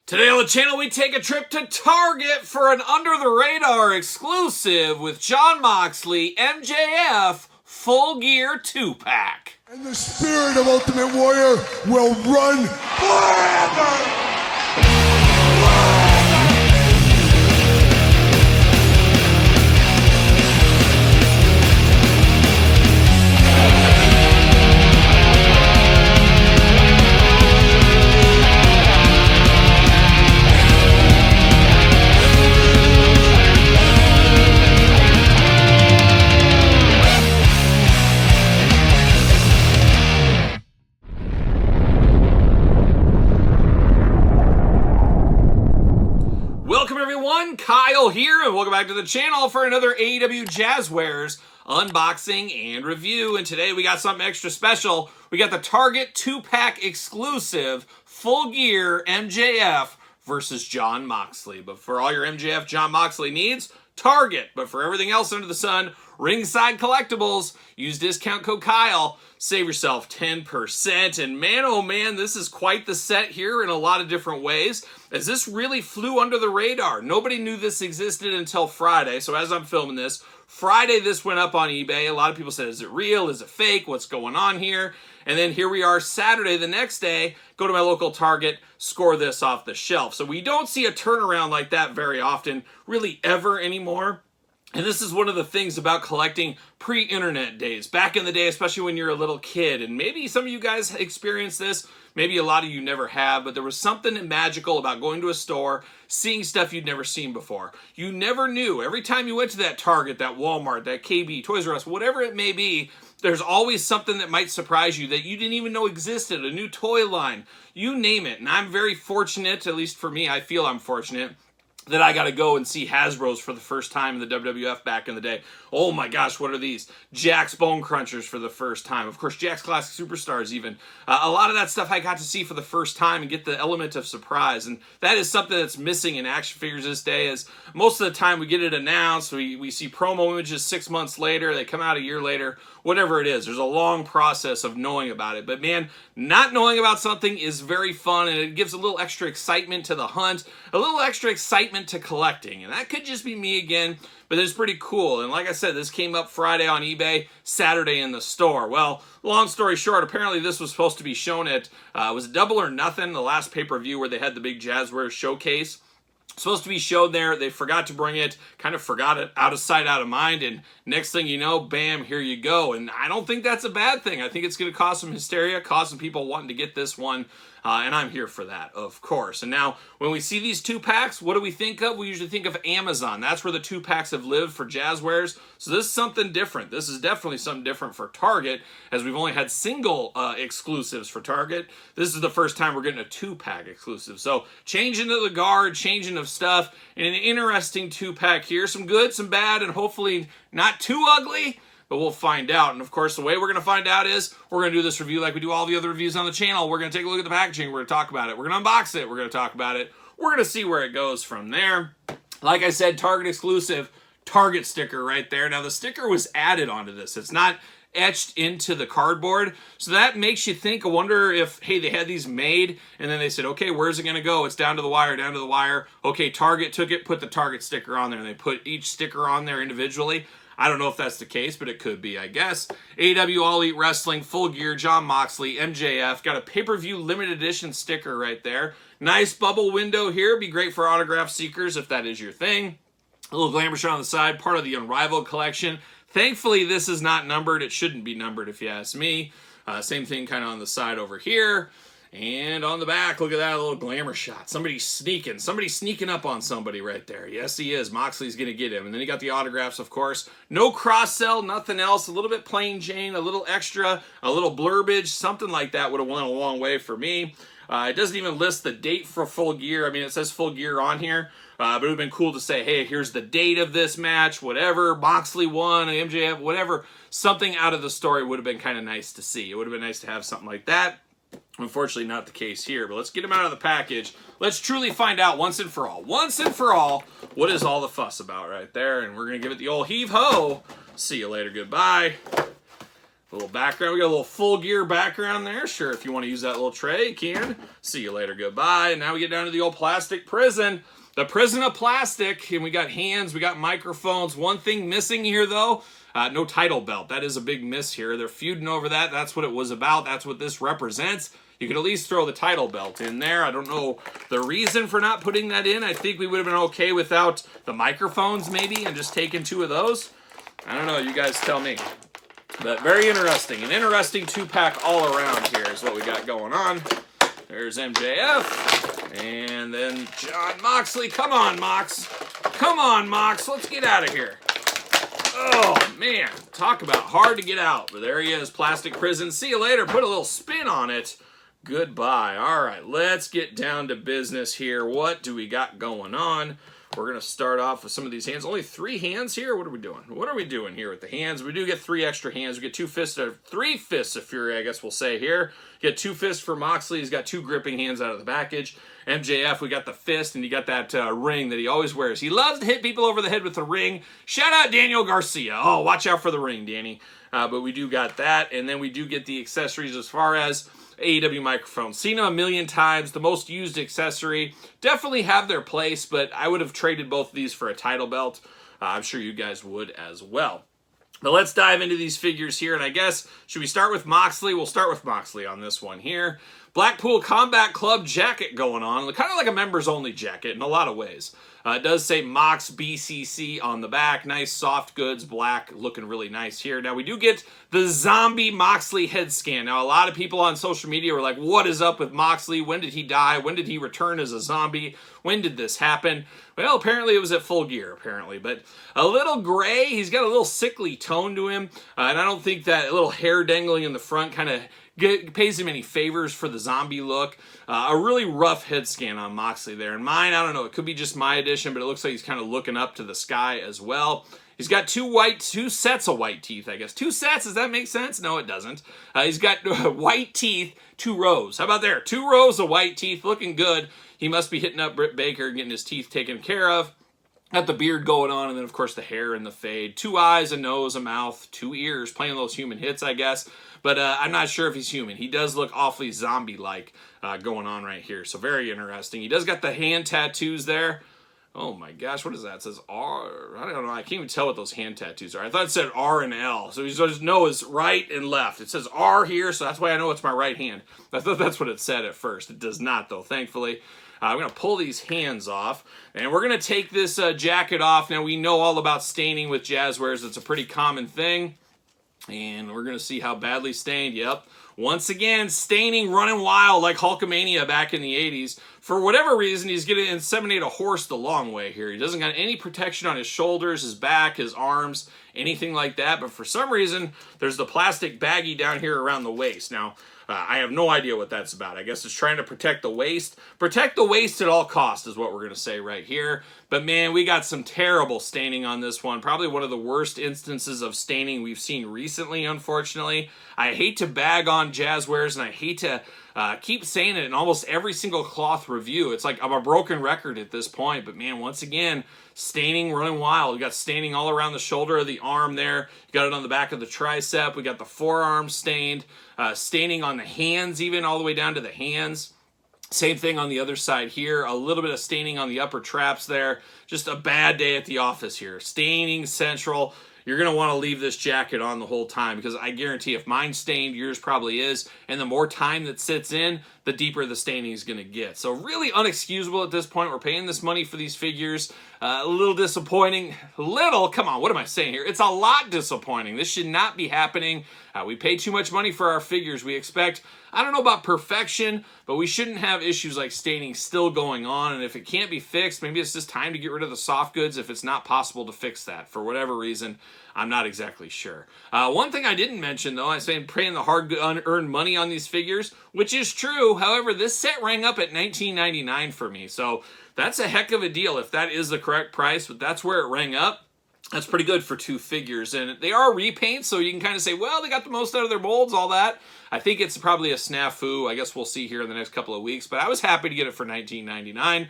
Today on the channel, we take a trip to Target for an under-the-radar exclusive with Jon Moxley MJF Full Gear 2-pack. And the spirit of Ultimate Warrior will run forever! Kyle here, and welcome back to the channel for another AEW Jazzwares unboxing and review. And today we got something extra special. We got the Target 2-pack exclusive Full Gear MJF versus Jon Moxley. But for all your MJF Jon Moxley needs, Target. But for everything else under the sun, Ringside Collectibles. Use discount code Kyle. Save yourself 10%. And man, oh man, this is quite the set here in a lot of different ways, as this really flew under the radar. Nobody knew this existed until Friday. So as I'm filming this, Friday this went up on eBay. A lot of people said, is it real? Is it fake? What's going on here? And then here we are Saturday, the next day, go to my local Target, score this off the shelf. So we don't see a turnaround like that very often, really ever anymore. And this is one of the things about collecting pre-internet days. Back in the day, especially when you're a little kid, and maybe some of you guys experienced this, maybe a lot of you never have, but there was something magical about going to a store, seeing stuff you'd never seen before. You never knew. Every time you went to that Target, that Walmart, that KB, Toys R Us, whatever it may be, there's always something that might surprise you that you didn't even know existed, a new toy line, you name it. And I'm very fortunate, at least for me, I feel I'm fortunate, that I got to go and see Hasbro's for the first time in the WWF back in the day. Oh my gosh, what are these? Jakks Bone Crunchers for the first time. Of course, Jakks Classic Superstars even. A lot of that stuff I got to see for the first time and get the element of surprise. And that is something that's missing in action figures this day, as most of the time we get it announced, we see promo images 6 months later, they come out a year later, whatever it is. There's a long process of knowing about it. But man, not knowing about something is very fun, and it gives a little extra excitement to the hunt, a little extra excitement to collecting. And that could just be me again, but it's pretty cool. And like I said, this came up Friday on eBay, Saturday in the store. Well, long story short, apparently this was supposed to be shown at, was Double or Nothing, the last pay-per-view where they had the big Jazzwares showcase. Supposed to be showed there. They forgot to bring it, kind of forgot it, out of sight, out of mind, and next thing you know, bam, here you go. And I don't think that's a bad thing. I think it's going to cause some hysteria, cause some people wanting to get this one, and I'm here for that, of course. And now, when we see these 2-packs, what do we think of? We usually think of Amazon. That's where the 2-packs have lived for Jazzwares. So this is something different. This is definitely something different for Target, as we've only had single exclusives for Target. This is the first time we're getting a 2-pack exclusive. So changing of the guard, changing of stuff, and an interesting 2-pack here. Some good, some bad, and hopefully not too ugly, but we'll find out. And of course, the way we're going to find out is we're going to do this review like we do all the other reviews on the channel. We're going to take a look at the packaging. We're going to talk about it. We're going to unbox it. We're going to talk about it. We're going to see where it goes from there. Like I said, Target exclusive, Target sticker right there. Now, the sticker was added onto this. It's not etched into the cardboard. So that makes you think, I wonder if, hey, they had these made, and then they said, okay, where's it going to go? It's down to the wire, down to the wire. Okay, Target took it, put the Target sticker on there, and they put each sticker on there individually. I don't know if that's the case, but it could be, I guess. AEW All Elite Wrestling, Full Gear, Jon Moxley, MJF. Got a pay-per-view limited edition sticker right there. Nice bubble window here. Be great for autograph seekers if that is your thing. A little glamour shot on the side, part of the Unrivaled collection. Thankfully, this is not numbered. It shouldn't be numbered if you ask me. Same thing kind of on the side over here. And on the back, look at that little glamour shot. Somebody's sneaking up on somebody right there. Yes, he is. Moxley's going to get him. And then you got the autographs, of course. No cross-sell, nothing else. A little bit plain Jane, a little extra, a little blurbage. Something like that would have went a long way for me. It doesn't even list the date for Full Gear. I mean, it says Full Gear on here. But it would have been cool to say, hey, here's the date of this match, whatever. Moxley won, MJF, whatever. Something out of the story would have been kind of nice to see. It would have been nice to have something like that. Unfortunately, not the case here, but let's get him out of the package. Let's truly find out once and for all, what is all the fuss about right there. And we're going to give it the old heave-ho. See you later. Goodbye. A little background. We got a little full gear background there. Sure, if you want to use that little tray, you can. See you later. Goodbye. And now we get down to the old plastic prison. The prison of plastic. And we got hands. We got microphones. One thing missing here, though. No title belt. That is a big miss here. They're feuding over that. That's what it was about. That's what this represents. You could at least throw the title belt in there. I don't know the reason for not putting that in. I think we would have been okay without the microphones maybe and just taking 2 of those. I don't know. You guys tell me. But very interesting. An interesting 2-pack all around here is what we got going on. There's MJF. And then Jon Moxley. Come on, Mox. Come on, Mox. Let's get out of here. Oh, man. Talk about hard to get out. But there he is. Plastic prison. See you later. Put a little spin on it. Goodbye. All right. Let's get down to business here. What do we got going on? We're going to start off with some of these hands. Only 3 hands here? What are we doing? What are we doing here with the hands? We do get 3 extra hands. We get 3 fists of fury, I guess we'll say here. You get 2 fists for Moxley. He's got 2 gripping hands out of the package. MJF, we got the fist, and you got that ring that he always wears. He loves to hit people over the head with the ring. Shout out Daniel Garcia. Oh, watch out for the ring, Danny. But we do got that, and then we do get the accessories as far as AEW microphones. Seen them a million times. The most used accessory. Definitely have their place, but I would have traded both of these for a title belt. I'm sure you guys would as well. But let's dive into these figures here, and I guess, should we start with Moxley? We'll start with Moxley on this one here. Blackpool Combat Club jacket going on. Kind of like a members-only jacket in a lot of ways. It does say Mox BCC on the back. Nice soft goods, black, looking really nice here. Now, we do get the zombie Moxley head scan. Now, a lot of people on social media were like, what is up with Moxley? When did he die? When did he return as a zombie? When did this happen? Well, apparently it was at Full Gear, apparently. But a little gray. He's got a little sickly tone to him. And I don't think that little hair dangling in the front kind of pays him any favors for the zombie look. A really rough head scan on Moxley there. And mine, I don't know, it could be just my edition, but it looks like he's kind of looking up to the sky as well. He's got 2 sets of white teeth, I guess. 2 sets, does that make sense? No, it doesn't. He's got white teeth, 2 rows. How about there? 2 rows of white teeth, looking good. He must be hitting up Britt Baker, getting his teeth taken care of. Got the beard going on, and then, of course, the hair and the fade. 2 eyes, a nose, a mouth, 2 ears, playing those human hits, I guess. But I'm not sure if he's human. He does look awfully zombie-like going on right here, so very interesting. He does got the hand tattoos there. Oh, my gosh, what is that? It says R. I don't know. I can't even tell what those hand tattoos are. I thought it said R and L, so he just knows right and left. It says R here, so that's why I know it's my right hand. I thought that's what it said at first. It does not, though, thankfully. I'm going to pull these hands off, and we're going to take this jacket off. Now, we know all about staining with Jazzwares. It's a pretty common thing, and we're going to see how badly stained. Yep. Once again, staining running wild like Hulkamania back in the 80s. For whatever reason, he's going to inseminate a horse the long way here. He doesn't got any protection on his shoulders, his back, his arms, anything like that. But for some reason, there's the plastic baggie down here around the waist. Now, I have no idea what that's about. I guess it's trying to protect the waist. Protect the waist at all costs is what we're going to say right here. But man, we got some terrible staining on this one. Probably one of the worst instances of staining we've seen recently, unfortunately. I hate to bag on Jazzwares, and I hate to keep saying it in almost every single cloth review. It's like I'm a broken record at this point. But man, once again, staining running wild. We got staining all around the shoulder of the arm there. You got it on the back of the tricep. We got the forearm stained. Staining on the hands, even all the way down to the hands. Same thing on the other side here. A little bit of staining on the upper traps there. Just a bad day at the office here. Staining central. You're going to want to leave this jacket on the whole time, because I guarantee if mine's stained, yours probably is. And the more time that sits in, the deeper the staining is going to get. So really unexcusable at this point. We're paying this money for these figures. A little disappointing. Come on, what am I saying here? It's a lot disappointing. This should not be happening. We pay too much money for our figures. We expect, I don't know about perfection, but we shouldn't have issues like staining still going on. And if it can't be fixed, maybe it's just time to get rid of the soft goods if it's not possible to fix that for whatever reason. I'm not exactly sure. One thing I didn't mention, though, I say paying the hard unearned money on these figures, which is true. However, this set rang up at $19.99 for me, so that's a heck of a deal if that is the correct price, but that's where it rang up. That's pretty good for 2 figures, and they are repaints, so you can kind of say, well, they got the most out of their molds, all that. I think it's probably a snafu. I guess we'll see here in the next couple of weeks, but I was happy to get it for $19.99.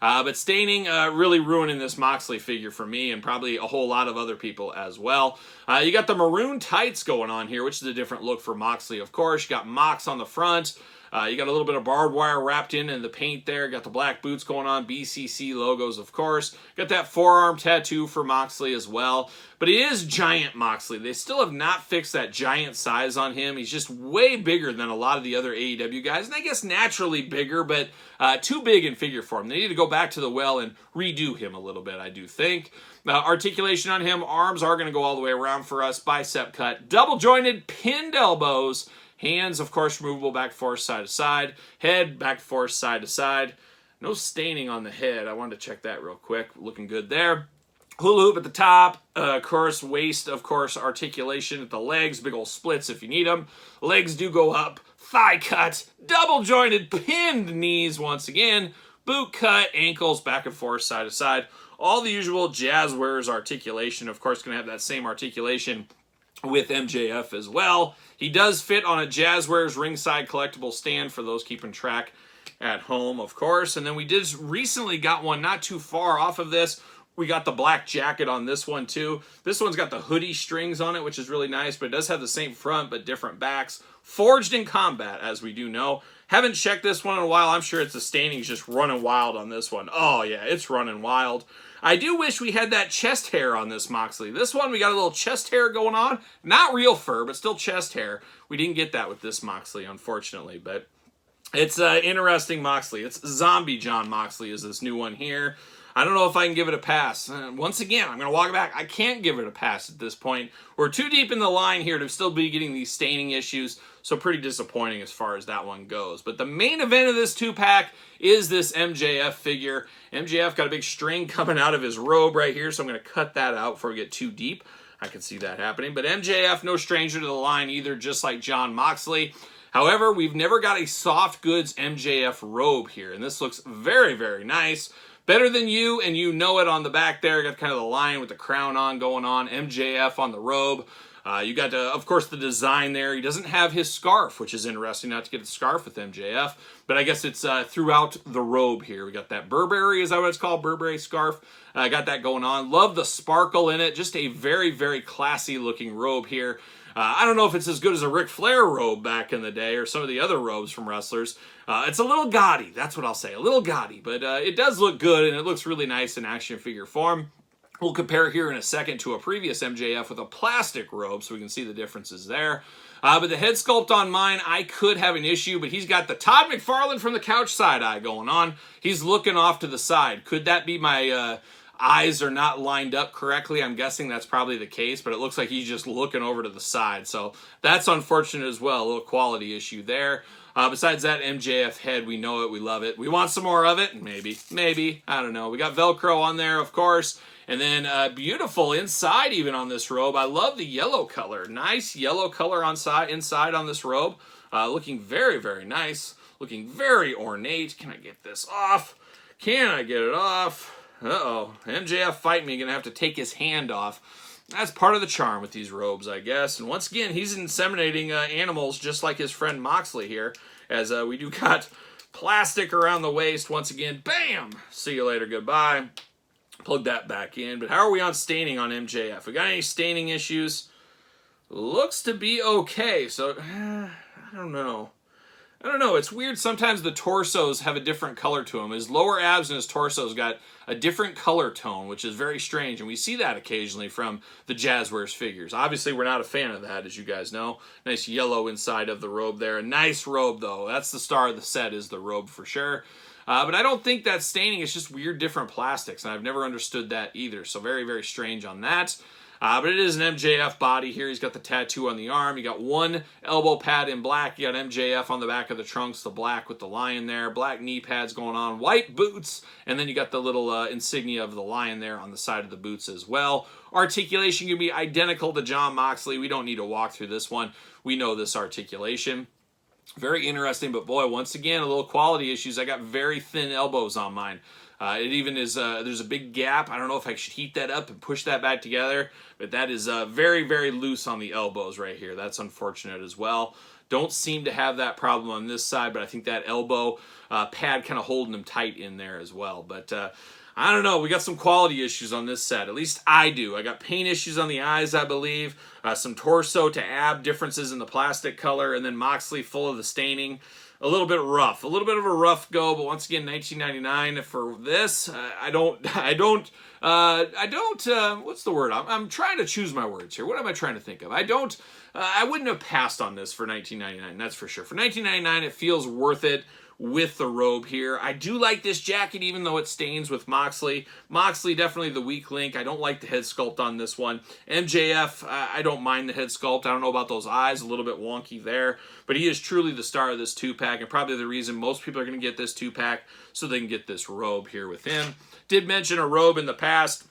But staining really ruining this Moxley figure for me and probably a whole lot of other people as well. You got the maroon tights going on here, which is a different look for Moxley, of course. You got Mox on the front. You got a little bit of barbed wire wrapped in the paint there. Got the black boots going on. BCC logos, of course. Got that forearm tattoo for Moxley as well. But he is giant Moxley. They still have not fixed that giant size on him. He's just way bigger than a lot of the other AEW guys. And I guess naturally bigger, but too big in figure form. They need to go back to the well and redo him a little bit, I do think. Articulation on him. Arms are going to go all the way around for us. Bicep cut. Double jointed pinned elbows. Hands, of course, removable back and forth, side to side. Head, back and forth, side to side. No staining on the head. I wanted to check that real quick. Looking good there. Hula hoop at the top. Of course, waist, of course, articulation at the legs. Big old splits if you need them. Legs do go up. Thigh cut. Double jointed pinned knees once again. Boot cut. Ankles, back and forth, side to side. All the usual Jazzwares articulation. Of course, going to have that same articulation with MJF as well. He does fit on a Jazzwares ringside collectible stand for those keeping track at home, of course. And then we did recently got one not too far off of this. We got the black jacket on this one too. This one's got the hoodie strings on it, which is really nice, but it does have the same front but different backs. Forged in combat, as we do know. Haven't checked this one in a while. I'm sure it's the staining's just running wild on this one. Oh yeah, it's running wild. I do wish we had that chest hair on this Moxley. This one, we got a little chest hair going on. Not real fur, but still chest hair. We didn't get that with this Moxley, unfortunately, but it's interesting Moxley. It's Zombie Jon Moxley is this new one here. I don't know if I can give it a pass. Once again, I'm going to walk it back. I can't give it a pass at this point. We're too deep in the line here to still be getting these staining issues, so pretty disappointing as far as that one goes. But the main event of this 2-pack is this MJF figure. MJF got a big string coming out of his robe right here, so I'm going to cut that out before we get too deep. I can see that happening. But MJF, no stranger to the line either, just like Jon Moxley. However, we've never got a soft goods MJF robe here, and this looks very, very nice. Better Than You, and you know it on the back there. Got kind of the lion with the crown on going on. MJF on the robe. You got, of course, the design there. He doesn't have his scarf, which is interesting not to get the scarf with MJF. But I guess it's throughout the robe here. We got that Burberry, is that what it's called? Burberry scarf. Got that going on. Love the sparkle in it. Just a very, very classy looking robe here. I don't know if it's as good as a Ric Flair robe back in the day or some of the other robes from wrestlers. It's a little gaudy, that's what I'll say, a little gaudy, but it does look good and it looks really nice in action figure form. We'll compare here in a second to a previous MJF with a plastic robe so we can see the differences there. But the head sculpt on mine, I could have an issue, but he's got the Todd McFarlane from the couch side eye going on. He's looking off to the side. Could that be my eyes are not lined up correctly? I'm guessing that's probably the case, but it looks like he's just looking over to the side. So that's unfortunate as well. A little quality issue there. Besides that MJF head, we know it, we love it. We want some more of it? Maybe. I don't know. We got Velcro on there, of course. And then beautiful inside even on this robe. I love the yellow color. Nice yellow color inside on this robe. Looking very, very nice. Looking very ornate. Can I get this off? Can I get it off? Uh-oh. MJF fighting me. Gonna have to take his hand off. That's part of the charm with these robes, I guess. And once again, he's inseminating animals just like his friend Moxley here. As we do got plastic around the waist. Once again, bam! See you later, goodbye. Plug that back in. But how are we on staining on MJF? We got any staining issues? Looks to be okay. So, I don't know. It's weird. Sometimes the torsos have a different color to them. His lower abs and his torso's got a different color tone, which is very strange. And we see that occasionally from the Jazzwares figures. Obviously, we're not a fan of that, as you guys know. Nice yellow inside of the robe there. A nice robe, though. That's the star of the set, is the robe for sure. But I don't think that's staining. It's just weird different plastics. And I've never understood that either. So very, very strange on that. But it is an MJF body here. He's got the tattoo on the arm. You got one elbow pad in black. You got MJF on the back of the trunks, the black with the lion there. Black knee pads going on. White boots. And then you got the little insignia of the lion there on the side of the boots as well. Articulation can be identical to Jon Moxley. We don't need to walk through this one. We know this articulation. Very interesting, but boy, once again, a little quality issues. I got very thin elbows on mine. It even is, there's a big gap. I don't know if I should heat that up and push that back together, but that is very, very loose on the elbows right here. That's unfortunate as well. Don't seem to have that problem on this side, but I think that elbow pad kind of holding him tight in there as well. But I don't know. We got some quality issues on this set. At least I do. I got paint issues on the eyes, I believe. Some torso to ab differences in the plastic color. And then Moxley full of the staining. A little bit rough. A little bit of a rough go. But once again, $19.99 for this. What's the word? I'm trying to choose my words here. What am I trying to think of? I wouldn't have passed on this for $19.99. That's for sure. For $19.99, it feels worth it with the robe here. I do like this jacket, even though it stains with Moxley. Moxley, definitely the weak link. I don't like the head sculpt on this one. MJF, I don't mind the head sculpt. I don't know about those eyes, a little bit wonky there. But he is truly the star of this 2-pack, and probably the reason most people are going to get this 2-pack so they can get this robe here with him. Did mention a robe in the past.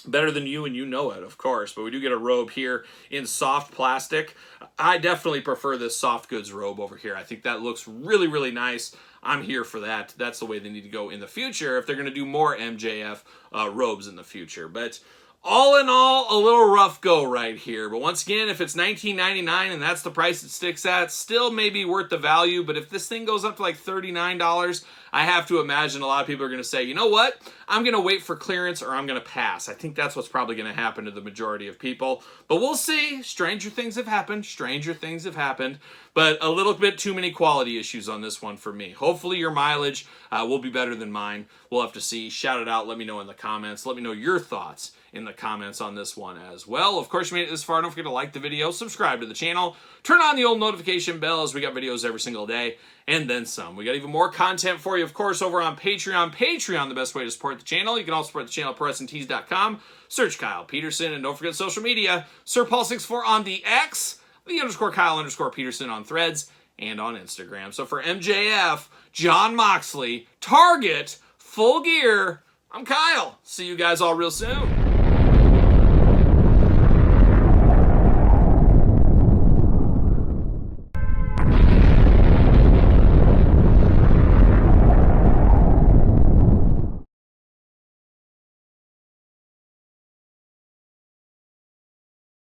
Better than you, and you know it, of course. But we do get a robe here in soft plastic. I definitely prefer this soft goods robe over here. I think that looks really, really nice. I'm here for that. That's the way they need to go in the future if they're going to do more MJF robes in the future. But all in all, a little rough go right here. But once again, if it's $19.99 and that's the price it sticks at, still may be worth the value. But if this thing goes up to like $39, I have to imagine a lot of people are going to say, you know what? I'm going to wait for clearance or I'm going to pass. I think that's what's probably going to happen to the majority of people. But we'll see. Stranger things have happened. Stranger things have happened. But a little bit too many quality issues on this one for me. Hopefully your mileage will be better than mine. We'll have to see. Shout it out. Let me know in the comments. Let me know your thoughts in the comments on this one as well. Of course, you made it this far. Don't forget to like the video, subscribe to the channel, turn on the old notification bell as we got videos every single day, and then some. We got even more content for you, of course, over on Patreon. Patreon, the best way to support the channel. You can also support the channel at ProWrestlingTees.com. Search Kyle Peterson, and don't forget social media. SirPaul64 on the X, the _Kyle_Peterson on Threads, and on Instagram. So for MJF, Jon Moxley, Target, Full Gear, I'm Kyle. See you guys all real soon.